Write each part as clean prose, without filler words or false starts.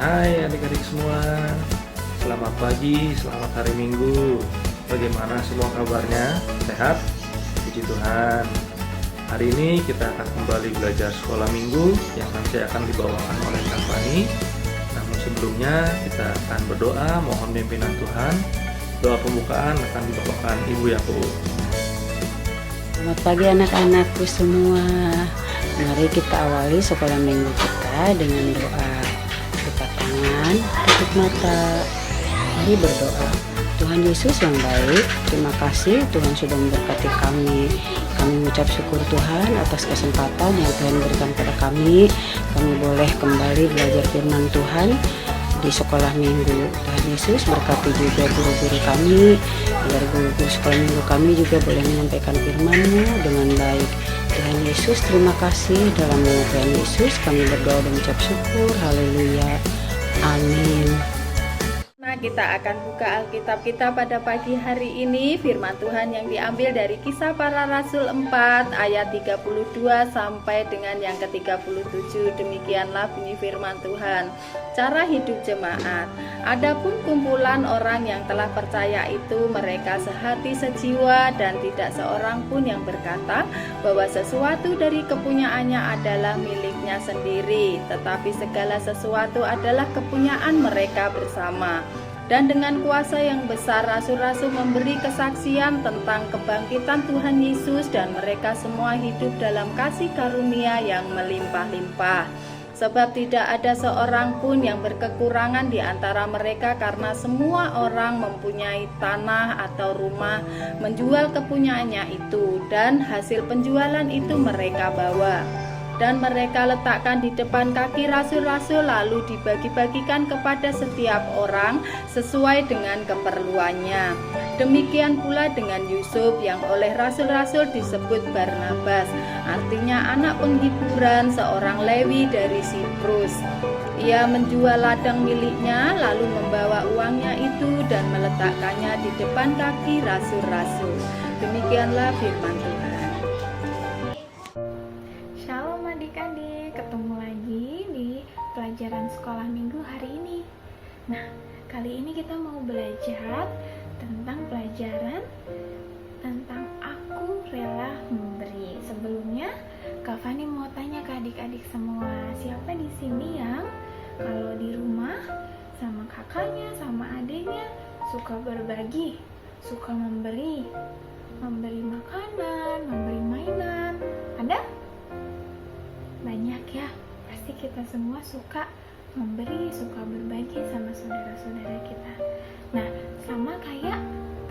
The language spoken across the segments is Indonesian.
Hai adik-adik semua, selamat pagi, selamat hari Minggu. Bagaimana semua kabarnya? Sehat? Puji Tuhan. Hari ini kita akan kembali belajar sekolah minggu yang nanti akan dibawakan oleh Kak Fani. Namun sebelumnya kita akan berdoa, mohon pimpinan Tuhan. Doa pembukaan akan dibawakan Ibu Yakub. Selamat pagi anak-anakku semua. Mari kita awali sekolah minggu kita dengan doa. Buka tangan, tutup mata. Mari berdoa. Tuhan Yesus yang baik, terima kasih Tuhan sudah memberkati kami. Kami mengucap syukur Tuhan atas kesempatan yang Tuhan berikan kepada kami. Kami boleh kembali belajar firman Tuhan di sekolah minggu. Tuhan Yesus berkati juga guru-guru kami, agar guru-guru sekolah minggu kami juga boleh menyampaikan firman-Mu dengan baik. Tuhan Yesus, terima kasih. Dalam nama Tuhan Yesus kami berdoa dan mengucap syukur. Haleluya. Amin. Kita akan buka Alkitab kita pada pagi hari ini. Firman Tuhan yang diambil dari Kisah Para Rasul 4 ayat 32 sampai dengan yang ke-37. Demikianlah bunyi firman Tuhan. Cara hidup jemaat. Adapun kumpulan orang yang telah percaya itu, mereka sehati sejiwa dan tidak seorang pun yang berkata bahwa sesuatu dari kepunyaannya adalah miliknya sendiri, tetapi segala sesuatu adalah kepunyaan mereka bersama. Dan dengan kuasa yang besar rasul-rasul memberi kesaksian tentang kebangkitan Tuhan Yesus, dan mereka semua hidup dalam kasih karunia yang melimpah-limpah. Sebab tidak ada seorang pun yang berkekurangan di antara mereka, karena semua orang mempunyai tanah atau rumah, menjual kepunyaannya itu, dan hasil penjualan itu mereka bawa. Dan mereka letakkan di depan kaki rasul-rasul, lalu dibagi-bagikan kepada setiap orang sesuai dengan keperluannya. Demikian pula dengan Yusuf yang oleh rasul-rasul disebut Barnabas, artinya anak penghiburan, seorang Lewi dari Siprus. Ia menjual ladang miliknya, lalu membawa uangnya itu dan meletakkannya di depan kaki rasul-rasul. Demikianlah firman Tuhan. Adik-adik, ketemu lagi di pelajaran sekolah minggu hari ini. Nah, kali ini kita mau belajar tentang pelajaran tentang aku rela memberi. Sebelumnya, Kak Fani mau tanya ke adik-adik semua, siapa di sini yang kalau di rumah sama kakaknya, sama adiknya suka berbagi, suka memberi makanan, memberi mainan? Ada? Banyak ya, pasti kita semua suka memberi, suka berbagi sama saudara-saudara kita. Nah, sama kayak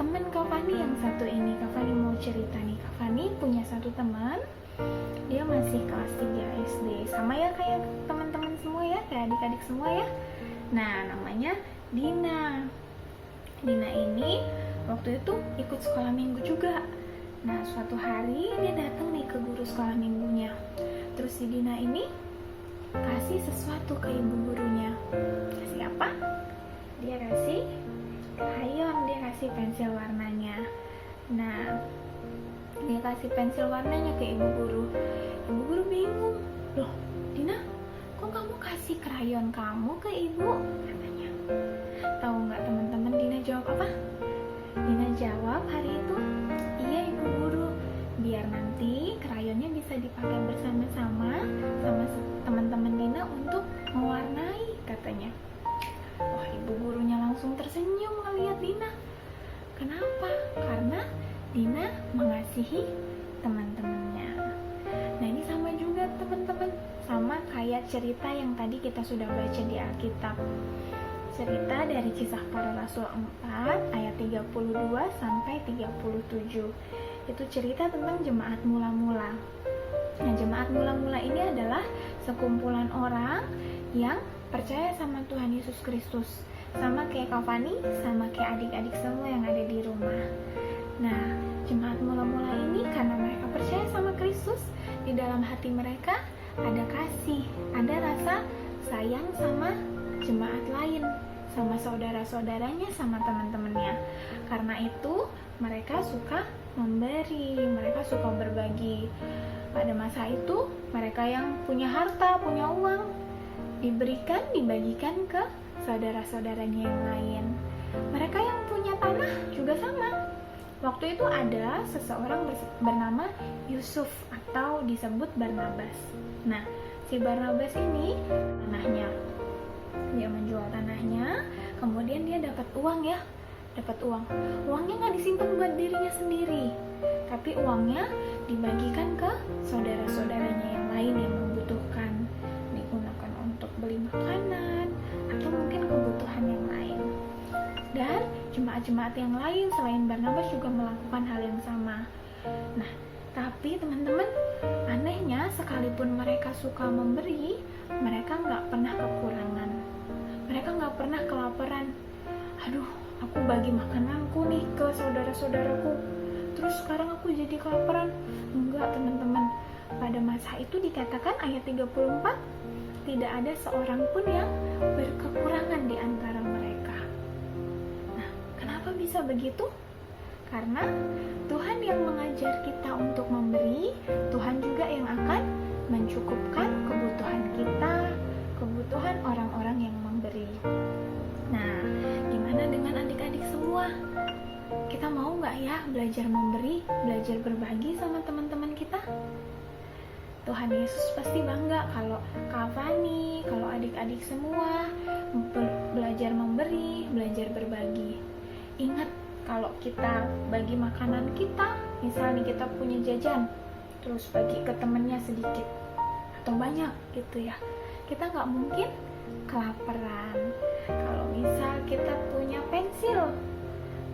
teman Kak Fani yang satu ini. Kak Fani mau cerita nih, Kak Fani punya satu teman, dia masih kelas 3 SD. Sama ya kayak teman-teman semua ya, kayak adik-adik semua ya. Nah, namanya Dina. Dina ini waktu itu ikut sekolah minggu juga. Nah, suatu hari dia datang nih ke guru sekolah minggunya. Terus si Dina ini kasih sesuatu ke ibu gurunya. Kasih apa? Dia kasih krayon, dia kasih pensil warnanya. Nah, dia kasih pensil warnanya ke ibu guru. Ibu guru bingung. Loh, Dina, kok kamu kasih krayon kamu ke ibu? Katanya. Tahu nggak teman-teman Dina jawab apa? Dina jawab hari itu, iya ibu guru, biar nanti krayonnya bisa dipakai bersama-sama sama teman-teman Dina untuk mewarnai, katanya. Wah, ibu gurunya langsung tersenyum melihat Dina. Kenapa? Karena Dina mengasihi teman-temannya. Nah, ini sama juga teman-teman, sama kayak cerita yang tadi kita sudah baca di Alkitab. Cerita dari Kisah Para Rasul 4 ayat 32 sampai 37. Itu cerita tentang jemaat mula-mula. Nah, jemaat mula-mula ini adalah sekumpulan orang yang percaya sama Tuhan Yesus Kristus. Sama kayak Kak Fani, sama kayak adik-adik semua yang ada di rumah. Nah, jemaat mula-mula ini karena mereka percaya sama Kristus, di dalam hati mereka ada kasih, ada rasa sayang sama jemaat lain, sama saudara-saudaranya, sama teman-temannya. Karena itu mereka suka memberi, mereka suka berbagi. Pada masa itu mereka yang punya harta, punya uang, dibagikan ke saudara-saudaranya yang lain. Mereka yang punya tanah juga sama. Waktu itu ada seseorang bernama Yusuf atau disebut Barnabas. Nah, si Barnabas ini tanahnya, dia menjual tanahnya, kemudian dia dapat uang ya, uangnya nggak disimpan buat dirinya sendiri, tapi uangnya dibagikan ke saudara-saudaranya yang lain yang membutuhkan, digunakan untuk beli makanan atau mungkin kebutuhan yang lain. Dan jemaat-jemaat yang lain selain Barnabas juga melakukan hal yang sama. Nah, tapi teman-teman, anehnya sekalipun mereka suka memberi, mereka nggak pernah kekurangan. Mereka nggak pernah kelaparan. Aduh, aku bagi makananku nih ke saudara-saudaraku, terus sekarang aku jadi kelaparan. Enggak teman-teman, pada masa itu dikatakan ayat 34, tidak ada seorang pun yang berkekurangan di antara mereka. Nah, kenapa bisa begitu? Karena Tuhan yang mengajar kita untuk memberi, Tuhan juga yang akan mencukupkan kebutuhan kita, kebutuhan orang-orang yang memberi. Nah, gimana dengan adik-adik semua? Kita mau nggak ya belajar memberi, belajar berbagi sama teman-teman kita? Tuhan Yesus pasti bangga kalau Kak Fani, kalau adik-adik semua belajar memberi, belajar berbagi. Ingat, kalau kita bagi makanan kita, misalnya kita punya jajan, terus bagi ke temennya sedikit atau banyak gitu ya, kita nggak mungkin kelaparan. Kalau misal kita punya pensil,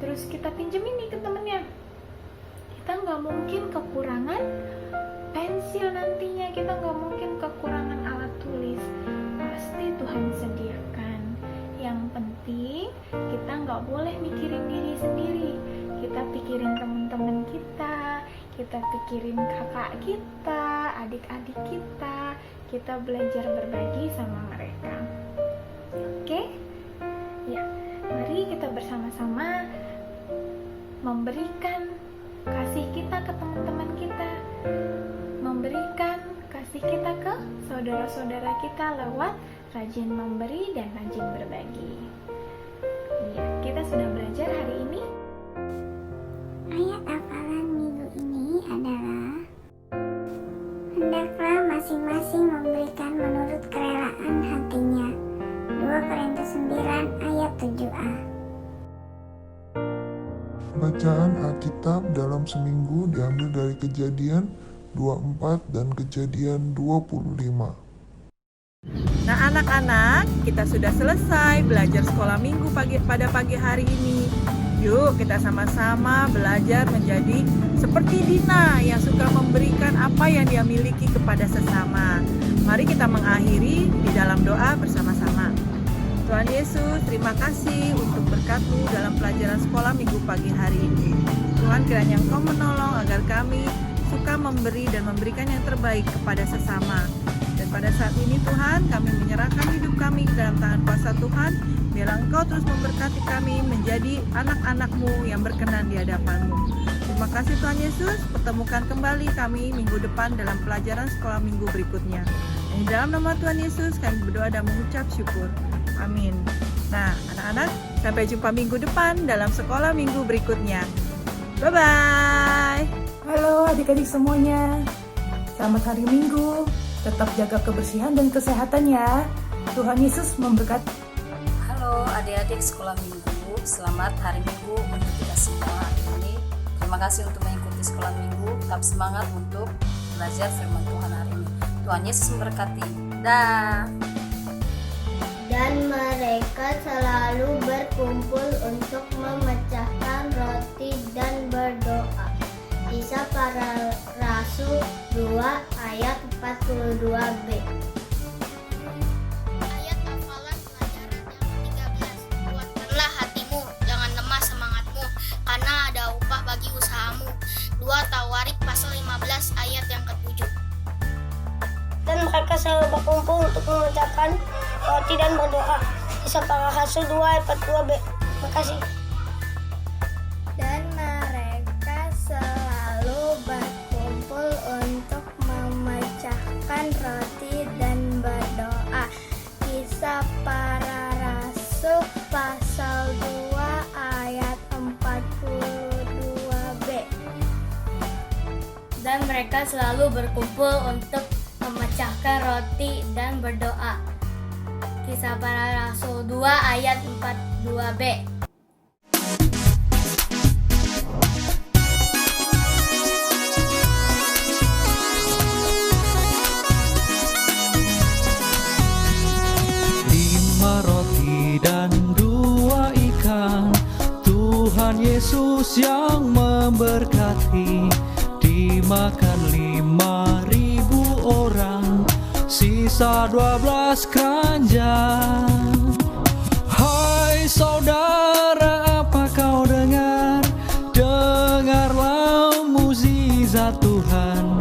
terus kita pinjemin nih ke temennya, kita nggak mungkin kekurangan pensil nantinya, kita nggak mungkin kekurangan alat tulis, pasti Tuhan sediakan. Yang penting kita nggak boleh mikirin diri sendiri, kita pikirin teman-teman kita pikirin kakak kita, adik-adik kita belajar berbagi sama mereka. Oke? Ya, mari kita bersama-sama memberikan kasih kita ke teman-teman kita, memberikan kasih kita ke saudara-saudara kita lewat rajin memberi dan rajin berbagi. Ya, kita sudah belajar hari ini. Ayat hafalan minggu ini adalah, hendaklah masing-masing memberikan menurut kerelaan hatinya. 2 Korintus 9 ayat 7a. Bacaan Alkitab dalam seminggu diambil dari Kejadian 24 dan Kejadian 25. Nah anak-anak, kita sudah selesai belajar sekolah minggu pada pagi hari ini. Yuk kita sama-sama belajar menjadi seperti Dina yang suka memberikan apa yang dia miliki kepada sesama. Mari kita mengakhiri di dalam doa bersama-sama. Tuhan Yesus, terima kasih untuk berkat-Mu dalam pelajaran sekolah minggu pagi hari ini. Tuhan, kiranya Engkau menolong agar kami suka memberi dan memberikan yang terbaik kepada sesama. Dan pada saat ini Tuhan, kami menyerahkan hidup kami ke dalam tangan kuasa Tuhan. Biarlah Engkau terus memberkati kami menjadi anak-anak-Mu yang berkenan di hadapan-Mu. Terima kasih Tuhan Yesus, pertemukan kembali kami minggu depan dalam pelajaran sekolah minggu berikutnya. Dan di dalam nama Tuhan Yesus kami berdoa dan mengucap syukur. Amin. Nah anak-anak, sampai jumpa minggu depan dalam sekolah minggu berikutnya. Bye-bye. Halo adik-adik semuanya, selamat hari Minggu. Tetap jaga kebersihan dan kesehatan ya. Tuhan Yesus memberkati. Halo adik-adik sekolah minggu, selamat hari Minggu untuk kita semua hari ini. Terima kasih untuk mengikuti sekolah minggu, tetap semangat untuk belajar firman Tuhan hari ini. Tuhan Yesus memberkati. Dah. Dan mereka selalu berkumpul untuk memecahkan roti dan berdoa. Kisah Para Rasul 2 ayat 42b. Ayat hafalan pelajaran yang ke-13. Kuatkanlah hatimu, jangan lemah semangatmu, karena ada upah bagi usahamu. 2 Tawarik pasal 15 ayat yang ke-7. Dan mereka selalu berkumpul untuk mengucapkan roti dan berdoa. Kisah Para Rasul 2 ayat 42b. Terima kasih. Dan mereka selalu berkumpul untuk memecahkan roti dan berdoa. mereka selalu berkumpul untuk memecahkan roti dan berdoa. Kisah Para Rasul 2 ayat 42b. Yesus yang memberkati, dimakan 5.000 orang, sisa 12 keranjang. Hai saudara, apa kau dengar? Dengarlah mukjizat Tuhan.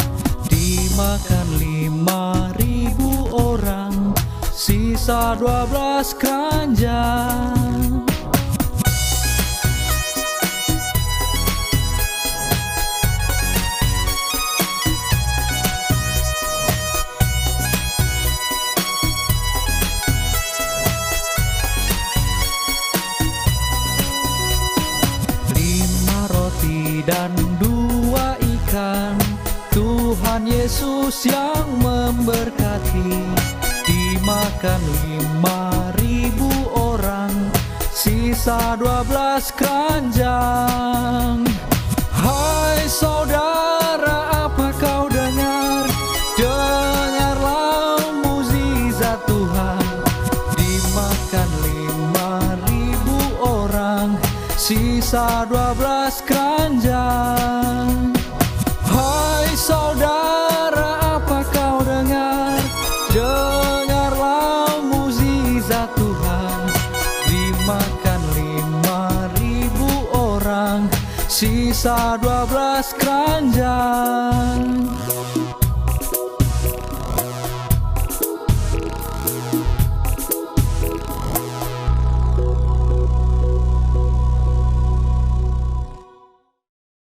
Dimakan 5.000 orang, sisa 12 keranjang. Dan 2 ikan, Tuhan Yesus yang memberkati, dimakan 5.000 orang, sisa 12 keranjang. Hai saudara, apa kau dengar? Dengarlah mukjizat Tuhan. Dimakan 5.000 orang, sisa 12 keranjang. Hai saudara, apa kau dengar? Dengarlah mukjizat Tuhan. Dimakan 5.000 orang, sisa 12 keranjang.